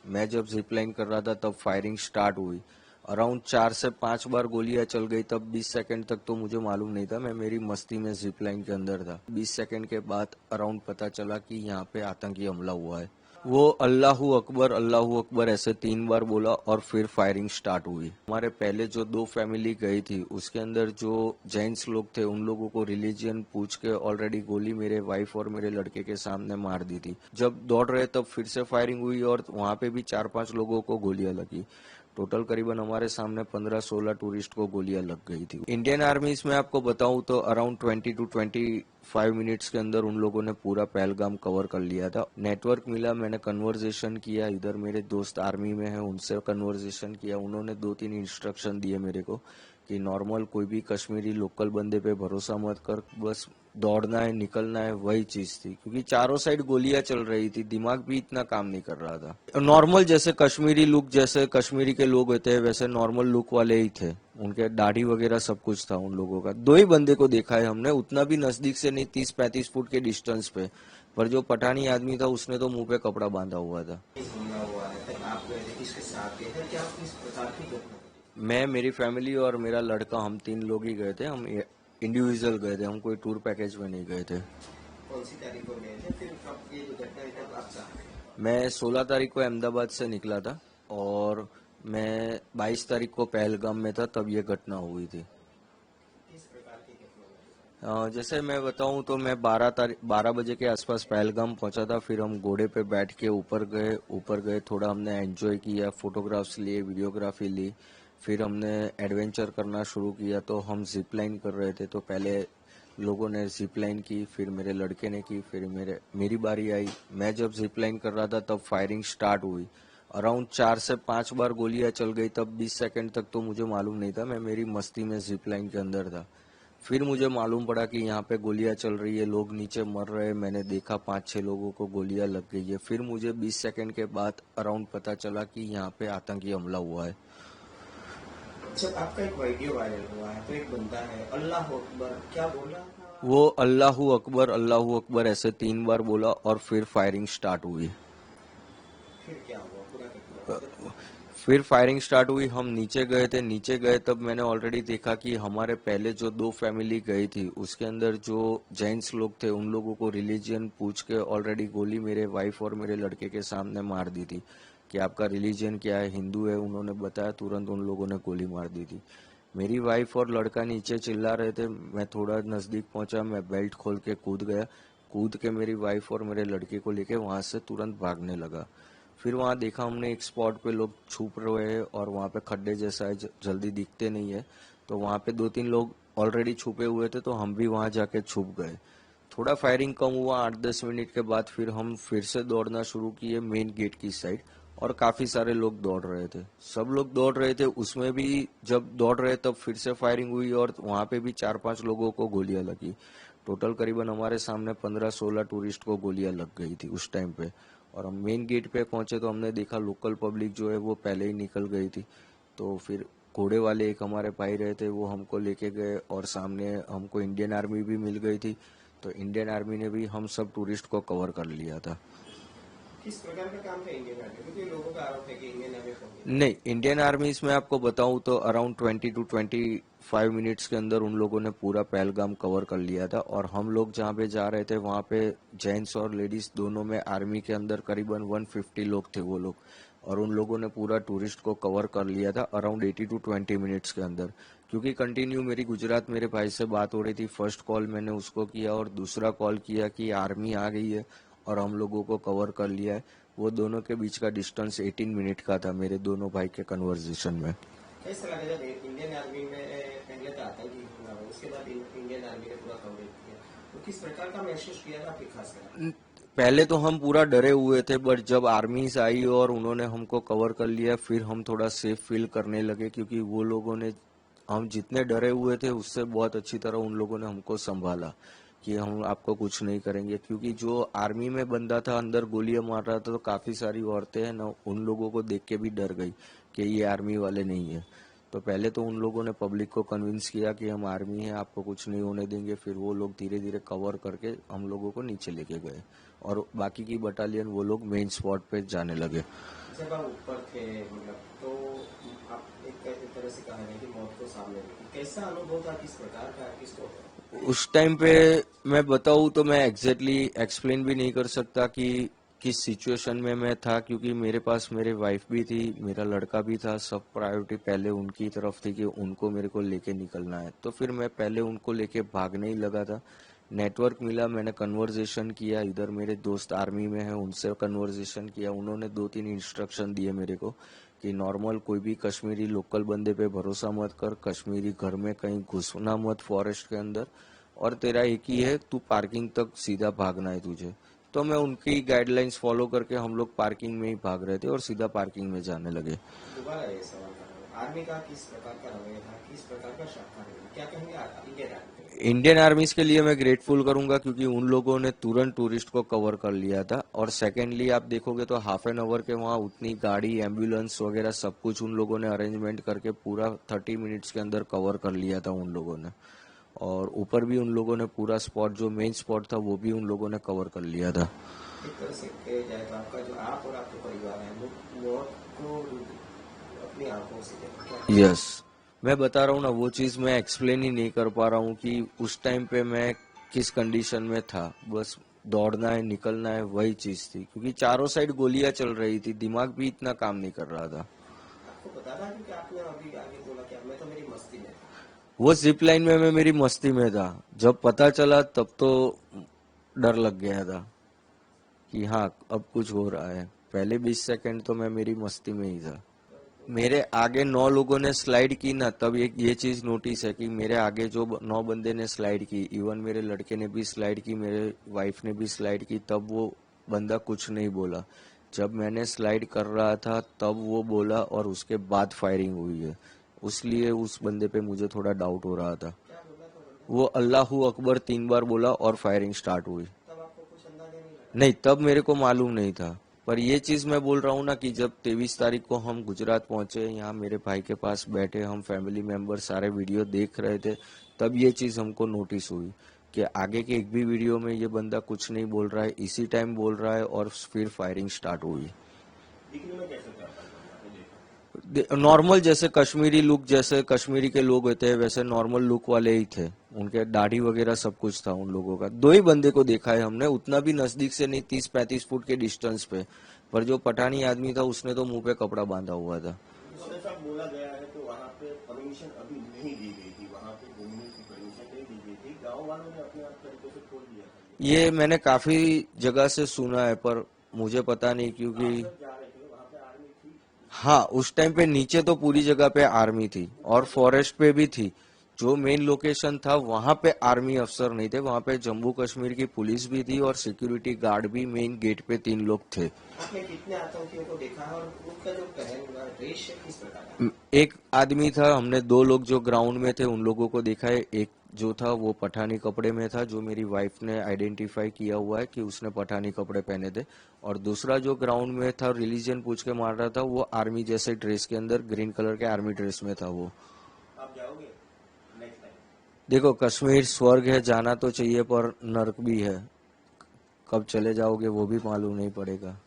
मैं जब zip line कर रहा था तब फायरिंग स्टार्ट हुई। अराउंड 4 से 5 बार गोलियां चल गई। तब 20 सेकंड तक तो मुझे मालूम नहीं था, मैं मेरी मस्ती में जिप लाइन के अंदर था। 20 सेकंड के बाद अराउंड पता चला कि यहाँ पे आतंकी हमला हुआ है। वो अल्लाहू अकबर ऐसे 3 बार बोला और फिर फायरिंग स्टार्ट हुई। हमारे पहले जो 2 फैमिली गई थी उसके अंदर जो जेंट्स लोग थे उन लोगों को रिलीजियन पूछ के ऑलरेडी गोली मेरे वाइफ और मेरे लड़के के सामने मार दी थी। जब दौड़ रहे तब फिर से फायरिंग हुई और वहां पे भी 4-5 लोगों को गोलियां लगी। टोटल करीबन हमारे सामने 15-16 टूरिस्ट को गोलियां लग गई थी। इंडियन आर्मी में आपको बताऊं तो अराउंड 20 to 25 मिनट्स के अंदर उन लोगों ने पूरा पहलगाम कवर कर लिया था। नेटवर्क मिला, मैंने कन्वर्जेशन किया, इधर मेरे दोस्त आर्मी में हैं उनसे कन्वर्जेशन किया। उन्होंने 2-3 इंस्ट्रक्शन दिए मेरे को कि नॉर्मल कोई भी कश्मीरी लोकल बंदे पे भरोसा मत कर, बस दौड़ना है निकलना है, वही चीज थी। क्योंकि चारों साइड गोलियां चल रही थी, दिमाग भी इतना काम नहीं कर रहा था। नॉर्मल जैसे कश्मीरी लुक, जैसे कश्मीरी के लोग होते हैं वैसे नॉर्मल लुक वाले ही थे। उनके दाढ़ी वगैरह सब कुछ था उन लोगों का। 2 ही बंदे को देखा है हमने, उतना भी नजदीक से नहीं, 30-35 फुट के डिस्टेंस पे। पर जो पठानी आदमी था उसने तो मुंह पे कपड़ा बांधा हुआ था। मैं, मेरी फैमिली और मेरा लड़का, हम 3 लोग ही गए थे। हम इंडिविजुअल गए थे, हम कोई टूर पैकेज में नहीं गए थे। कौन सी तारीख को गए थे, फिर कब ये दुर्घटना हुई तब आप कहाँ थे? मैं 16 तारीख को अहमदाबाद से निकला था और मैं 22 तारीख को पहलगाम में था, तब ये घटना हुई थी। किस प्रकार की घटना हुई? जैसे मैं बताऊं तो मैं 12 बजे के आसपास पहलगाम पहुंचा था। फिर हम घोड़े पे बैठ के ऊपर गए, थोड़ा हमने एंजॉय किया, फोटोग्राफ्स लिए, वीडियोग्राफी ली। फिर हमने एडवेंचर करना शुरू किया। तो हम जिप लाइन कर रहे थे, तो पहले लोगों ने जिप लाइन की, फिर मेरे लड़के ने की, फिर मेरी बारी आई। मैं जब जिप लाइन कर रहा था तब फायरिंग स्टार्ट हुई। अराउंड 4 से 5 बार गोलियां चल गई। तब 20 सेकंड तक तो मुझे मालूम नहीं था, मैं मेरी मस्ती में जिप लाइन के अंदर था। फिर मुझे मालूम पड़ा कि यहाँ पे गोलियां चल रही है, लोग नीचे मर रहे हैं। मैंने देखा 5-6 लोगों को गोलियां लग गई है। फिर मुझे 20 सेकंड के बाद अराउंड पता चला कि यहाँ पे आतंकी हमला हुआ है। जब आपका एक वीडियो वायरल हुआ है तो एक बंदा है अल्लाह अकबर क्या बोल रहा था? वो अल्लाहू अकबर ऐसे 3 बार बोला और फिर फायरिंग स्टार्ट हुई। फिर क्या हुआ, पूरा घटना बताइए। फिर फायरिंग स्टार्ट हुई, हम नीचे गए थे। नीचे गए तब मैंने ऑलरेडी देखा कि हमारे पहले जो 2 फैमिली गई थी उसके अंदर जो जेंट्स लोग थे उन लोगों को रिलीजियन पूछ के ऑलरेडी गोली मेरे वाइफ और मेरे लड़के के सामने मार दी थी कि आपका रिलीजियन क्या है, हिंदू है। उन्होंने बताया, तुरंत उन लोगों ने गोली मार दी थी। मेरी वाइफ और लड़का नीचे चिल्ला रहे थे, मैं थोड़ा नजदीक पहुंचा, मैं बेल्ट खोल के कूद गया। कूद के मेरी वाइफ और मेरे लड़के को लेके वहां से तुरंत भागने लगा। फिर वहां देखा हमने एक स्पॉट पे लोग छुप रहे हैं और वहां पे खड्डे जैसा है, जल्दी दिखते नहीं है। तो वहां पे 2-3 लोग ऑलरेडी छुपे हुए थे, तो हम भी वहां जाके छुप गए। थोड़ा फायरिंग कम हुआ, 8-10 मिनट के बाद फिर हम फिर से दौड़ना शुरू किए मेन गेट की साइड। और काफी सारे लोग दौड़ रहे थे, सब लोग दौड़ रहे थे। उसमें भी जब दौड़ रहे तब फिर से फायरिंग हुई और वहां पे भी 4-5 लोगों को गोलियां लगी। टोटल करीबन हमारे सामने 15-16 टूरिस्ट को गोलियां लग गई थी उस टाइम पे। और हम मेन गेट पे पहुंचे तो हमने देखा लोकल पब्लिक जो है वो पहले ही निकल गई थी। तो फिर घोड़े वाले एक हमारे भाई रहे थे, वो हमको लेके गए और सामने हमको इंडियन आर्मी भी मिल गई थी। तो इंडियन आर्मी ने भी हम सब टूरिस्ट को कवर कर लिया था। किस प्रकार का काम था इंडियन आर्मी, क्योंकि लोगों का आरोप है कि इंडियन आर्मी नहीं, इंडियन आर्मी में आपको बताऊं तो अराउंड 20 to 25 मिनट्स के अंदर उन लोगों ने पूरा पहलगाम कवर कर लिया था। और हम लोग जहाँ पे जा रहे थे वहाँ पे जेंट्स और लेडीज दोनों में आर्मी के अंदर करीबन 150 लोग थे वो लोग। और उन लोगों ने पूरा टूरिस्ट को कवर कर लिया था अराउंड 80 to 20 मिनट्स के अंदर। क्योंकि कंटिन्यू मेरी गुजरात मेरे भाई से बात हो रही थी, फर्स्ट कॉल मैंने उसको किया और दूसरा कॉल किया कि आर्मी आ गई है और हम लोगों को कवर कर लिया है। वो दोनों के बीच का डिस्टेंस 18 मिनट का था मेरे दोनों भाई के कन्वर्जेशन में। कैसा लगा जब इंडियन आर्मी में पहले तो आतंकी हमला हुआ, उसके बाद इंडियन आर्मी ने पूरा कवरेज किया, तो किस प्रकार का महसूस किया था आपकी खास कर? पहले तो हम पूरा डरे हुए थे, बट जब आर्मी आई और उन्होंने हमको कवर कर लिया फिर हम थोड़ा सेफ फील करने लगे। क्योंकि वो लोगों ने, हम जितने डरे हुए थे उससे बहुत अच्छी तरह उन लोगों ने हमको संभाला कि हम आपको कुछ नहीं करेंगे। क्योंकि जो आर्मी में बंदा था अंदर गोलियां मार रहा था, तो काफी सारी औरतें हैं ना, उन लोगों को देख के भी डर गई कि ये आर्मी वाले नहीं है। तो पहले तो उन लोगों ने पब्लिक को कन्विंस किया कि हम आर्मी हैं, आपको कुछ नहीं होने देंगे। फिर वो लोग धीरे धीरे कवर करके हम लोगों को नीचे लेके गए और बाकी की बटालियन वो लोग मेन स्पॉट पे जाने लगे। जब आप ऊपर थे मतलब तो आप एक तरह से कहा है कि मौत को सामने देखी, कैसा अनुभव था, किस प्रकार का किसको? उस टाइम पे मैं बताऊँ तो मैं एग्जैक्टली एक्सप्लेन भी नहीं कर सकता कि किस सिचुएशन में मैं था, क्योंकि मेरे पास मेरे वाइफ भी थी, मेरा लड़का भी था, सब प्रायोरिटी पहले उनकी तरफ थी कि उनको मेरे को लेके निकलना है। तो फिर मैं पहले उनको लेके भागने ही लगा था। नेटवर्क मिला, मैंने कन्वर्जेशन किया, इधर मेरे दोस्त आर्मी में हैं उनसे कन्वर्जेशन किया, उन्होंने 2-3 इंस्ट्रक्शन दिए मेरे को कि नॉर्मल कोई भी कश्मीरी लोकल बंदे पे भरोसा मत कर, कश्मीरी घर में कहीं घुसना मत फॉरेस्ट के अंदर, और तेरा एक ही है, तू पार्किंग तक सीधा भागना है तुझे। तो मैं उनकी गाइडलाइंस फॉलो करके हम लोग पार्किंग में ही भाग रहे थे और सीधा पार्किंग में जाने लगे। दोबारा ये सवाल कर रहा हूँ, आर्मी का किस प्रकार का रवैया था, किस प्रकार का शाखा रवैया, क्या कहेंगे इंडियन आर्मी के? इंडियन आर्मीज के लिए मैं ग्रेटफुल करूंगा क्योंकि उन लोगों ने तुरंत टूरिस्ट को कवर कर लिया था। और सेकेंडली आप देखोगे तो हाफ एन आवर के वहाँ उतनी गाड़ी एम्बुलेंस वगैरह सब कुछ उन लोगों ने अरेंजमेंट करके पूरा 30 मिनट्स के अंदर कवर कर लिया था उन लोगों ने। और ऊपर भी उन लोगों ने पूरा स्पॉट जो मेन स्पॉट था वो भी उन लोगों ने कवर कर लिया था। एक तरह से कहा जाए तो आपका जो आप और आपके परिवार है वो मौत को अपनी आंखों से देखा क्या? यस, मैं बता रहा हूँ ना, वो चीज मैं एक्सप्लेन ही नहीं कर पा रहा हूँ कि उस टाइम पे मैं किस कंडीशन में था। बस दौड़ना है, निकलना है, वही चीज थी, क्योंकि चारों साइड गोलियां चल रही थी, दिमाग भी इतना काम नहीं कर रहा था। आपको पता था कि आपने अभी आगे बोला क्या, मैं तो मेरी मस्ती में था? वो जिप लाइन में मैं मेरी मस्ती में था, जब पता चला तब तो डर लग गया था कि हाँ अब कुछ हो रहा है। पहले 20 सेकंड तो मैं मेरी मस्ती में ही था। मेरे आगे 9 लोगों ने स्लाइड की ना, तब एक ये चीज नोटिस है कि मेरे आगे जो 9 बंदे ने स्लाइड की, इवन मेरे लड़के ने भी स्लाइड की, मेरे वाइफ ने भी स्लाइड की, तब वो बंदा कुछ नहीं बोला। जब मैंने स्लाइड कर रहा था तब वो बोला और उसके बाद फायरिंग हुई है, उसलिए उस बंदे पे मुझे थोड़ा डाउट हो रहा था। क्या बोला था बंदा? वो अल्लाहू अकबर 3 बार बोला और फायरिंग स्टार्ट हुई। तब आपको कुछ अंदाजा नहीं लगा? नहीं, तब मेरे को मालूम नहीं था। पर ये चीज मैं बोल रहा हूँ ना कि जब 23 तारीख को हम गुजरात पहुंचे, यहाँ मेरे भाई के पास बैठे हम फैमिली मेंबर सारे वीडियो देख रहे थे, तब ये चीज हमको नोटिस हुई कि आगे के एक भी वीडियो में ये बंदा कुछ नहीं बोल रहा है, इसी टाइम बोल रहा है और फिर फायरिंग स्टार्ट हुई। दिखने में कैसे था आपने देखा? नॉर्मल जैसे कश्मीरी लुक, जैसे कश्मीरी के लोग होते हैं वैसे नॉर्मल लुक वाले ही थे, उनके दाढ़ी वगैरह सब कुछ था उन लोगों का। 2 ही बंदे को देखा है हमने, उतना भी नजदीक से नहीं, 30-35 फुट के डिस्टेंस पे। पर जो पठानी आदमी था उसने तो मुंह पे कपड़ा बांधा हुआ था। जैसा बोला गया है तो वहाँ पे परमिशन अभी नहीं दी गई थी, वहाँ पे घूमने की परमिशन नहीं दी गई थी, गांव वालों ने अपने आप तरीके से खोल दिया था ये मैंने काफी जगह से सुना है पर मुझे पता नहीं, क्योंकि आप जब जा रहे थे वहाँ पे आर्मी थी? हाँ उस टाइम पे नीचे तो पूरी जगह पे आर्मी थी और फॉरेस्ट पे भी थी। जो मेन लोकेशन था वहां पे आर्मी अफसर नहीं थे, वहां पे जम्मू कश्मीर की पुलिस भी थी और सिक्योरिटी गार्ड भी मेन गेट पे 3 लोग थे। आपने कितने आतंकियों को देखा है और उनका जो पहन हुआ ड्रेस है किस प्रकार का? एक आदमी था, हमने 2 लोग जो ग्राउंड में थे उन लोगों को देखा है। एक जो था वो पठानी कपड़े में था, जो मेरी वाइफ ने आइडेंटिफाई किया हुआ है कि उसने पठानी कपड़े पहने थे। और दूसरा जो ग्राउंड में था रिलीजन पूछ के मार रहा था, वो आर्मी जैसे ड्रेस के अंदर ग्रीन कलर के आर्मी ड्रेस में था वो। आप जाओगे नेक्स्ट टाइम? देखो कश्मीर स्वर्ग है, जाना तो चाहिए पर नर्क भी है, कब चले जाओगे वो भी मालूम नहीं पड़ेगा।